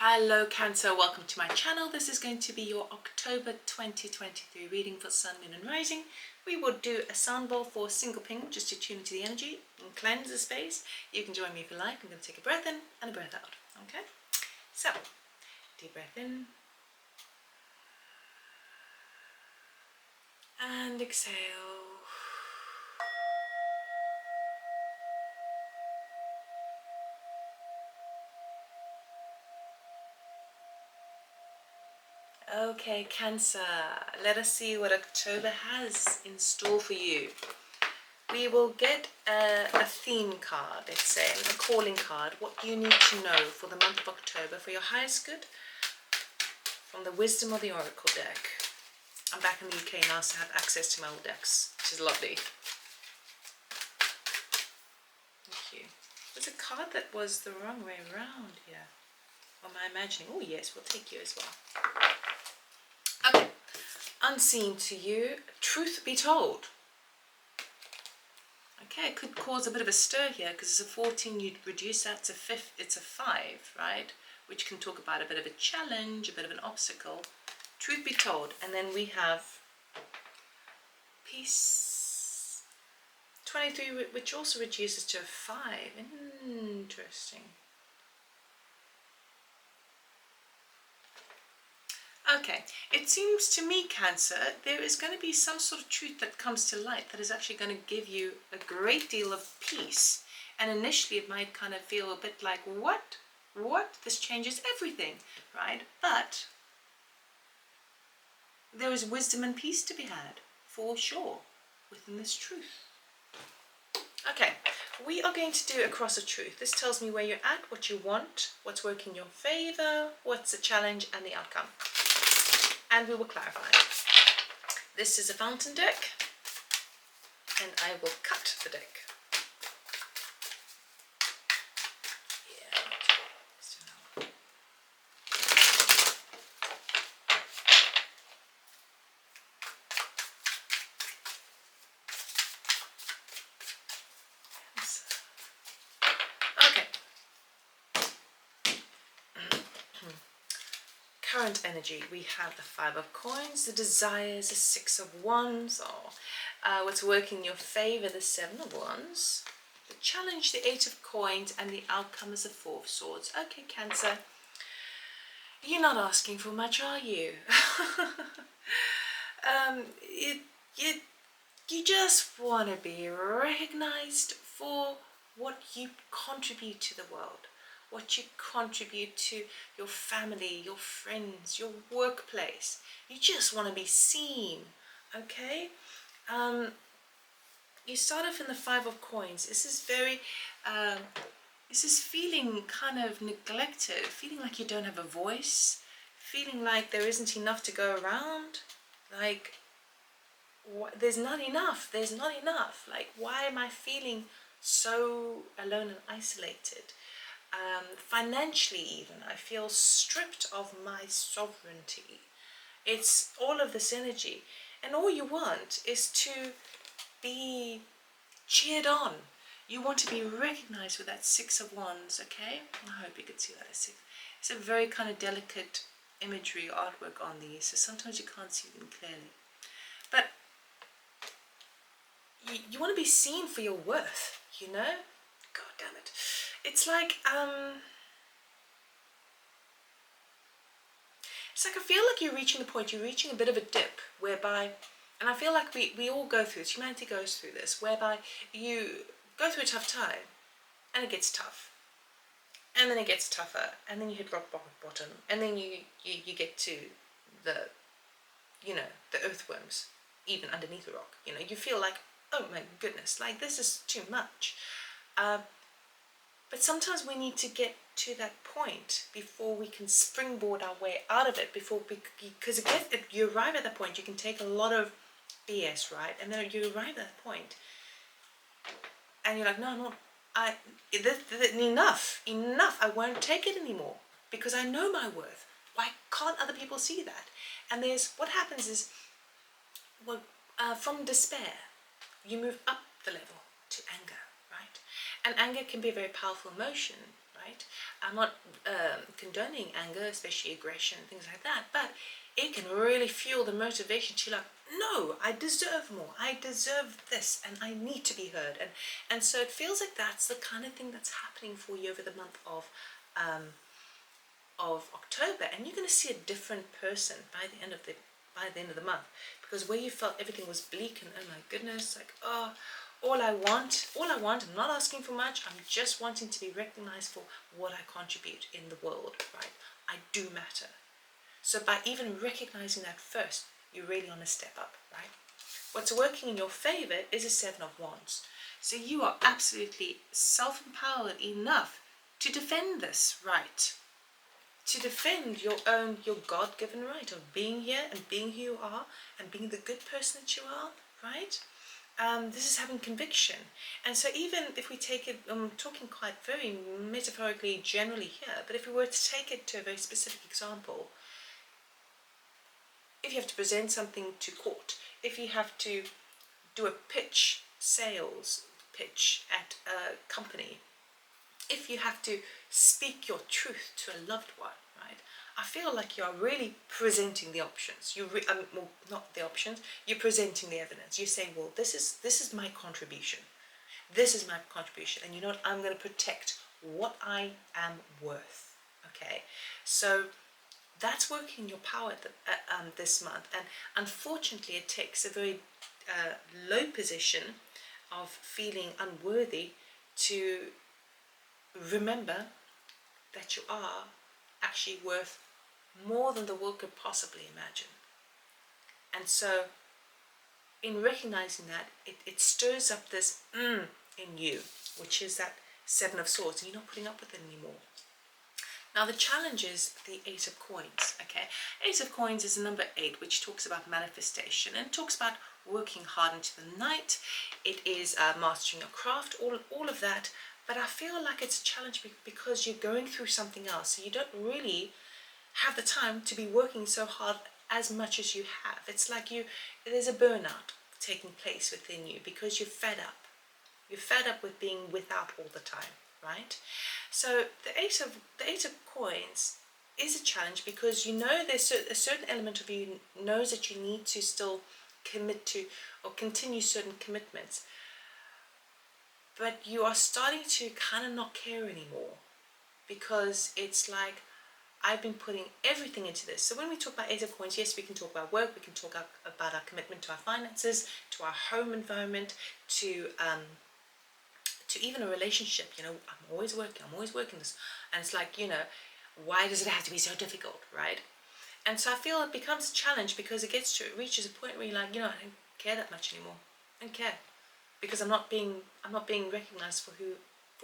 Hello Cancer, welcome to my channel. This is going to be your October 2023 reading for Sun, Moon and Rising. We will do a sound bowl for a single ping just to tune into the energy and cleanse the space. You can join me if you like. I'm going to take a breath in and a breath out. Okay? So, deep breath in. And exhale. Okay, Cancer, let us see what October has in store for you. We will get a theme card, let's say, a calling card. What you need to know for the month of October for your highest good from the Wisdom of the Oracle deck. I'm back in the UK now, so I have access to my old decks, which is lovely. Thank you. There's a card that was the wrong way around here. Or am I imagining? Oh yes, we'll take you as well. Okay, unseen to you, truth be told. Okay, it could cause a bit of a stir here because it's a 14, you'd reduce that to it's a 5, right? Which can talk about a bit of a challenge, a bit of an obstacle. Truth be told, and then we have peace 23, which also reduces to a 5. Interesting. Okay, it seems to me, Cancer, there is going to be some sort of truth that comes to light that is actually going to give you a great deal of peace. And initially it might kind of feel a bit like, what? This changes everything, right? But there is wisdom and peace to be had, for sure, within this truth. Okay, we are going to do a cross of truth. This tells me where you're at, what you want, what's working in your favor, what's the challenge and the outcome. And we will clarify. This is a fountain deck, and I will cut the deck. Yeah. Okay. Current energy, we have the 5 of coins, the desires, the 6 of wands, or what's working in your favor, the 7 of wands, the challenge, the 8 of coins, and the outcome is the 4 of swords. Okay, Cancer, you're not asking for much, are you? You just want to be recognized for what you contribute to the world, what you contribute to your family, your friends, your workplace. You just want to be seen, okay? You start off in the 5 of coins. This is very, this is feeling kind of neglected, feeling like you don't have a voice, feeling like there isn't enough to go around, like there's not enough, like why am I feeling so alone and isolated? Financially even, I feel stripped of my sovereignty. It's all of this energy, and all you want is to be cheered on. You want to be recognized with that 6 of wands, okay? I hope you could see that. It's a very kind of delicate imagery, artwork on these, so sometimes you can't see them clearly. But you want to be seen for your worth, you know? God damn it. It's like, I feel like you're reaching the point, you're reaching a bit of a dip whereby, and I feel like we all go through this, humanity goes through this, whereby you go through a tough time and it gets tough. And then it gets tougher, and then you hit rock bottom, and then you get to the earthworms, even underneath the rock. You know, you feel like, oh my goodness, like this is too much. But sometimes we need to get to that point before we can springboard our way out of it, because you arrive at that point, you can take a lot of BS, right? And then you arrive at that point, and you're like, no, enough, I won't take it anymore, because I know my worth. Why can't other people see that? And what happens is, well, from despair, you move up the level to anger, right? And anger can be a very powerful emotion, right? right? I'm not condoning anger, especially aggression and things like that, but it can really fuel the motivation to like, no, I deserve more, I deserve this, and I need to be heard. And so it feels like that's the kind of thing that's happening for you over the month of October, and you're going to see a different person by the end of the month, because where you felt everything was bleak and oh my goodness, like, oh, all I want, I'm not asking for much, I'm just wanting to be recognized for what I contribute in the world, right? I do matter. So by even recognizing that first, you're really on a step up, right? What's working in your favor is a 7 of Wands. So you are absolutely self-empowered enough to defend this right, to defend your God-given right of being here and being who you are and being the good person that you are, right? This is having conviction. And so even if we take it, I'm talking quite very metaphorically generally here, but if we were to take it to a very specific example, if you have to present something to court, if you have to do a pitch, sales pitch at a company, if you have to speak your truth to a loved one, right? I feel like you're really presenting the options. Well, not the options. You're presenting the evidence. You say, well, this is my contribution. This is my contribution, and you know what? I'm going to protect what I am worth. Okay, so that's working in your power this month, and unfortunately, it takes a very low position of feeling unworthy to remember that you are actually worth more than the world could possibly imagine. And so in recognizing that, it stirs up this in you, which is that 7 of Swords, and you're not putting up with it anymore. Now the challenge is the 8 of Coins, okay? 8 of Coins is the number 8, which talks about manifestation and talks about working hard into the night. It is mastering your craft, all of that. But I feel like it's a challenge because you're going through something else. So you don't really have the time to be working so hard as much as you have. It's like there's a burnout taking place within you because you're fed up. You're fed up with being without all the time, right? So the eight of Coins is a challenge because you know there's a certain element of you knows that you need to still commit to or continue certain commitments. But you are starting to kind of not care anymore because it's like, I've been putting everything into this. So when we talk about 8 of Coins, yes, we can talk about work, we can talk about our commitment to our finances, to our home environment, to even a relationship. You know, I'm always working this. And it's like, you know, why does it have to be so difficult, right? And so I feel it becomes a challenge because it reaches a point where you're like, you know, I don't care that much anymore. I don't care. Because I'm not being recognized for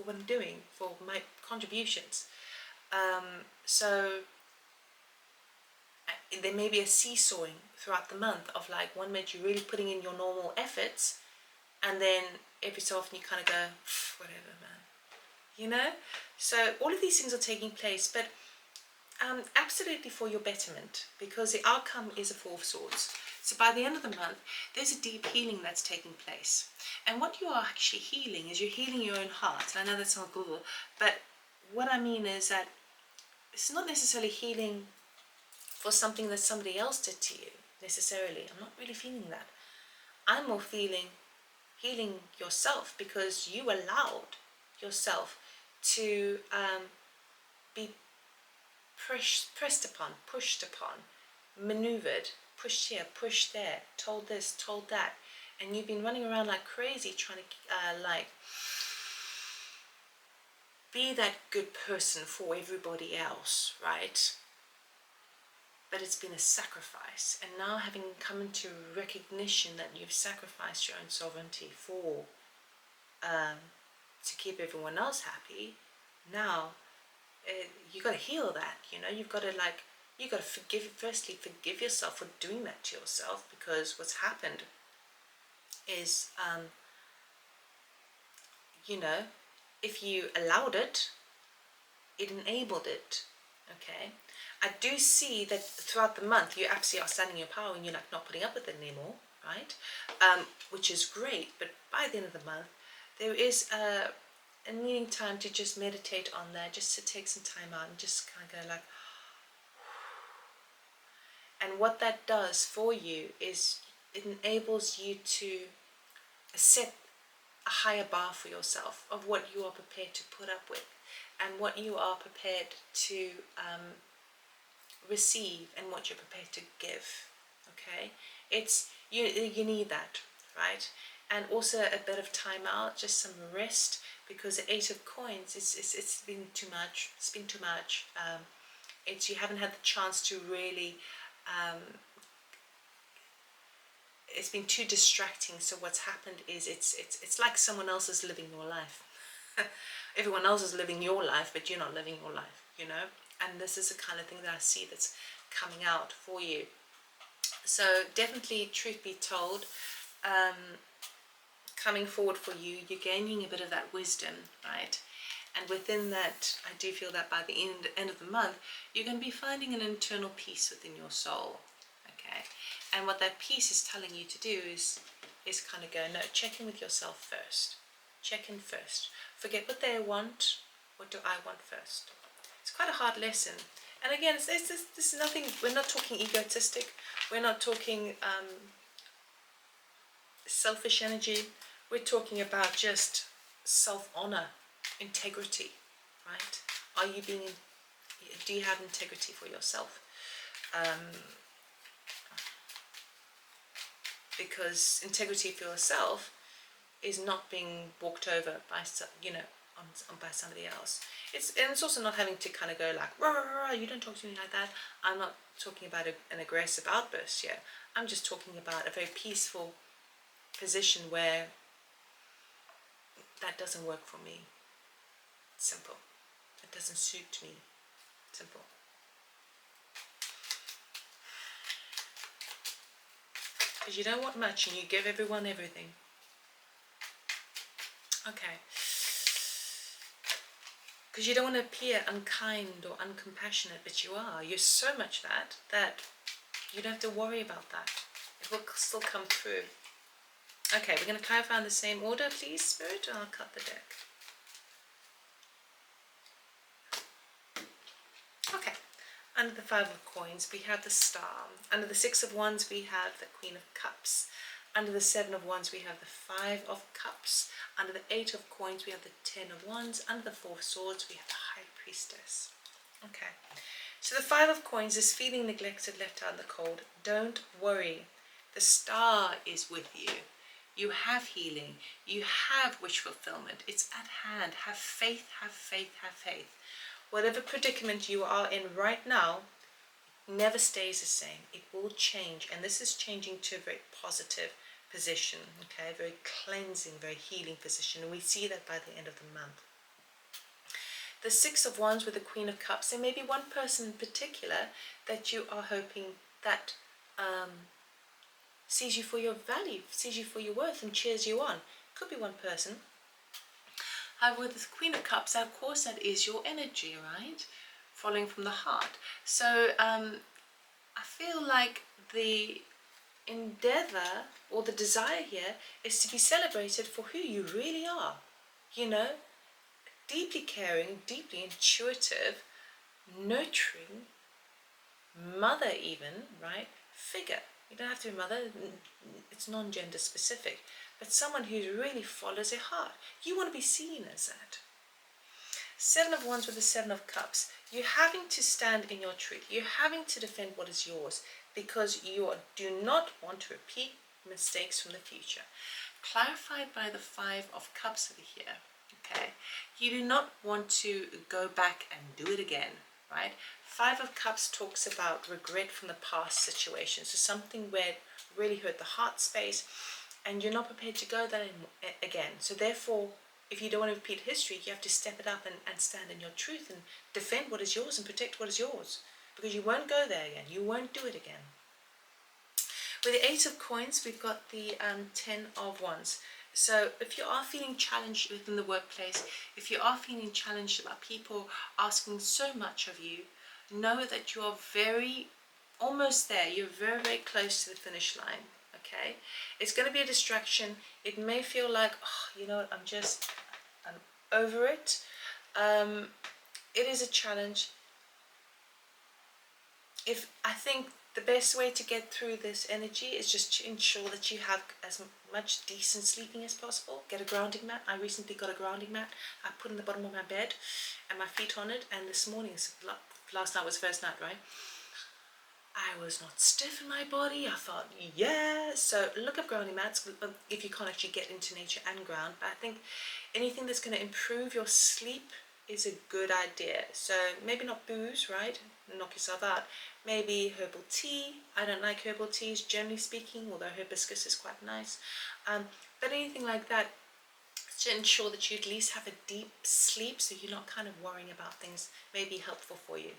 what I'm doing, for my contributions. So there may be a seesawing throughout the month of like one minute you're really putting in your normal efforts, and then every so often you kind of go, whatever, man. You know? So all of these things are taking place, but absolutely for your betterment, because the outcome is a 4 of Swords. So by the end of the month, there's a deep healing that's taking place. And what you are actually healing is you're healing your own heart. And I know that's not good, but what I mean is that it's not necessarily healing for something that somebody else did to you, necessarily. I'm not really feeling that. I'm more feeling healing yourself because you allowed yourself to be pressed upon, pushed upon, maneuvered, pushed here, pushed there, told this, told that, and you've been running around like crazy trying to like be that good person for everybody else, right? But it's been a sacrifice, and now having come into recognition that you've sacrificed your own sovereignty for to keep everyone else happy, now you got to heal that. You know, you've got to forgive yourself for doing that to yourself, because what's happened is you know, if you allowed it, it enabled it. Okay, I do see that throughout the month you absolutely are standing your power and you're like not putting up with it anymore, right? Which is great. But by the end of the month, there is and needing time to just meditate on that, just to take some time out and just kind of go like, and what that does for you is it enables you to set a higher bar for yourself of what you are prepared to put up with and what you are prepared to receive and what you're prepared to give. Okay, it's you need that, right? And also a bit of time out, just some rest, because the Eight of Coins, it's been too much. It's been too much. It's you haven't had the chance to really. It's been too distracting. So what's happened is it's like someone else is living your life. Everyone else is living your life, but you're not living your life. You know. And this is the kind of thing that I see that's coming out for you. So definitely, truth be told, coming forward for you, you're gaining a bit of that wisdom, right? And within that, I do feel that by the end of the month, you're going to be finding an internal peace within your soul, okay? And what that peace is telling you to do is kind of go, no, check in with yourself first. Check in first. Forget what they want. What do I want first? It's quite a hard lesson. And again, this is nothing, we're not talking egotistic. We're not talking selfish energy. We're talking about just self-honor, integrity, right? Do you have integrity for yourself? Because integrity for yourself is not being walked over by, by somebody else. It's also not having to kind of go like, rah, rah, rah, you don't talk to me like that. I'm not talking about an aggressive outburst here. I'm just talking about a very peaceful position where that doesn't work for me. Simple. It doesn't suit me. Simple. Because you don't want much and you give everyone everything. Okay. Because you don't want to appear unkind or uncompassionate, but you are. You're so much that you don't have to worry about that. It will still come through. Okay, we're going to clarify in the same order, please, Spirit, and I'll cut the deck. Okay, under the Five of Coins, we have the Star. Under the Six of Wands, we have the Queen of Cups. Under the Seven of Wands, we have the Five of Cups. Under the Eight of Coins, we have the Ten of Wands. Under the Four of Swords, we have the High Priestess. Okay, so the Five of Coins is feeling neglected, left out in the cold. Don't worry. The Star is with you. You have healing. You have wish fulfillment. It's at hand. Have faith, have faith, have faith. Whatever predicament you are in right now never stays the same. It will change. And this is changing to a very positive position. Okay, very cleansing, very healing position. And we see that by the end of the month. The Six of Wands with the Queen of Cups. There may be one person in particular that you are hoping that sees you for your value, sees you for your worth and cheers you on. Could be one person. However, with the Queen of Cups, of course, that is your energy, right? Following from the heart. So I feel like the endeavor or the desire here is to be celebrated for who you really are. You know, deeply caring, deeply intuitive, nurturing, mother even, right? Figure. You don't have to be mother, it's non-gender specific, but someone who really follows their heart. You want to be seen as that. Seven of Wands with the Seven of Cups. You're having to stand in your truth. You're having to defend what is yours because you do not want to repeat mistakes from the future. Clarified by the Five of Cups over here. Okay, you do not want to go back and do it again, right? Five of Cups talks about regret from the past situation. So something where it really hurt the heart space and you're not prepared to go there again. So therefore, if you don't want to repeat history, you have to step it up and stand in your truth and defend what is yours and protect what is yours. Because you won't go there again. You won't do it again. With the Eight of Coins, we've got the Ten of Wands. So if you are feeling challenged within the workplace, if you are feeling challenged about people asking so much of you, know that you are almost there. You're very, very close to the finish line, okay? It's going to be a distraction. It may feel like, oh, you know what, I'm over it. It is a challenge. I think the best way to get through this energy is just to ensure that you have as much decent sleeping as possible. Get a grounding mat. I recently got a grounding mat. I put in the bottom of my bed and my feet on it, and this morning, last night was the first night, right? I was not stiff in my body. I thought, yeah. So look up grounding mats if you can't actually get into nature and ground. But I think anything that's going to improve your sleep is a good idea. So maybe not booze, right? Knock yourself out. Maybe herbal tea. I don't like herbal teas, generally speaking, although hibiscus is quite nice. But anything like that to ensure that you at least have a deep sleep, so you're not kind of worrying about things, may be helpful for you.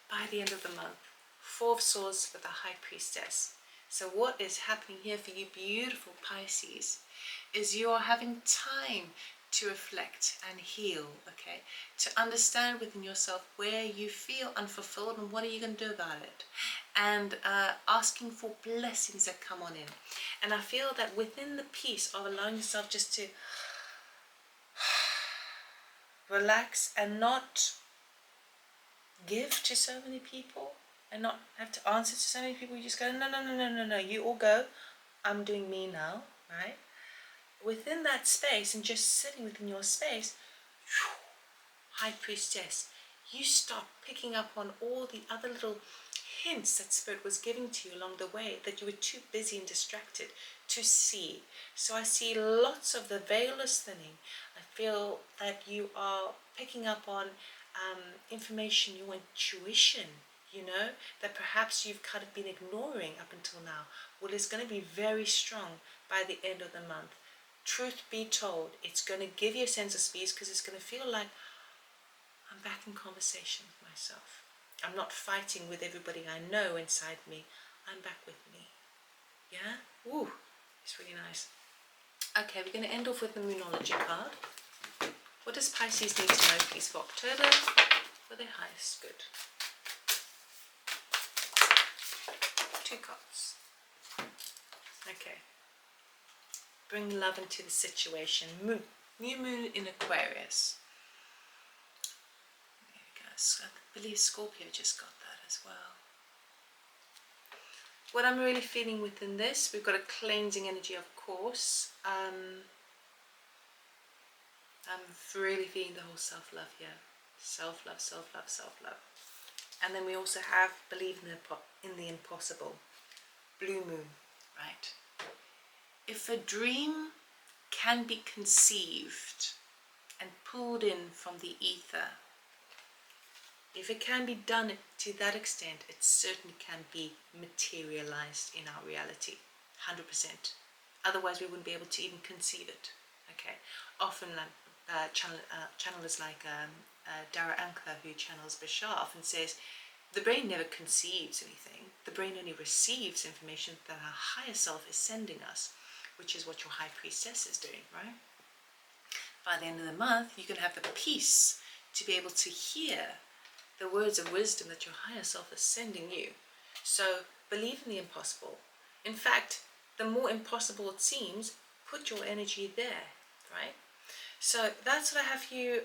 By the end of the month, 4 of Swords with the High Priestess. So what is happening here for you beautiful Pisces is you are having time to reflect and heal, okay? To understand within yourself where you feel unfulfilled and what are you going to do about it. And asking for blessings that come on in. And I feel that within the peace of allowing yourself just to relax and not give to so many people and not have to answer to so many people. You just go, no, you all go. I'm doing me now, right? Within that space and just sitting within your space, High Priestess, you stop picking up on all the other little hints that Spirit was giving to you along the way that you were too busy and distracted to see. So I see lots of the veil is thinning. I feel that you are picking up on information, your intuition, you know, that perhaps you've kind of been ignoring up until now. Well, it's going to be very strong by the end of the month. Truth be told, it's going to give you a sense of peace because it's going to feel like I'm back in conversation with myself. I'm not fighting with everybody I know inside me. I'm back with me. Yeah? Ooh, it's really nice. Okay, we're going to end off with the Moonology card. What does Pisces need to know, please, for October? For their highest good. 2 cards. Okay. Bring love into the situation. Moon. New moon in Aquarius. There we go. I believe Scorpio just got that as well. What I'm really feeling within this, we've got a cleansing energy, of course. I'm really feeling the whole self-love here. Self-love, self-love, self-love. And then we also have believe in the impossible. Blue moon, right? If a dream can be conceived and pulled in from the ether, if it can be done to that extent, it certainly can be materialized in our reality, 100%. Otherwise, we wouldn't be able to even conceive it. Okay. Often, channelers like Dara Anka, who channels Bashar, often says the brain never conceives anything. The brain only receives information that our higher self is sending us, which is what your High Priestess is doing, right? By the end of the month, you can have the peace to be able to hear the words of wisdom that your higher self is sending you. So believe in the impossible. In fact, the more impossible it seems, put your energy there, right? So that's what I have for you,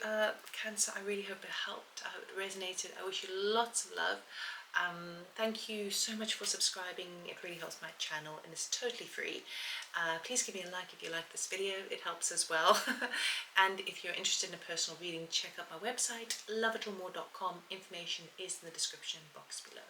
Cancer. I really hope it helped. I hope it resonated. I wish you lots of love. Thank you so much for subscribing. It really helps my channel and it's totally free. Please give me a like if you like this video. It helps as well. And if you're interested in a personal reading, check out my website, loveitallmore.com. Information is in the description box below.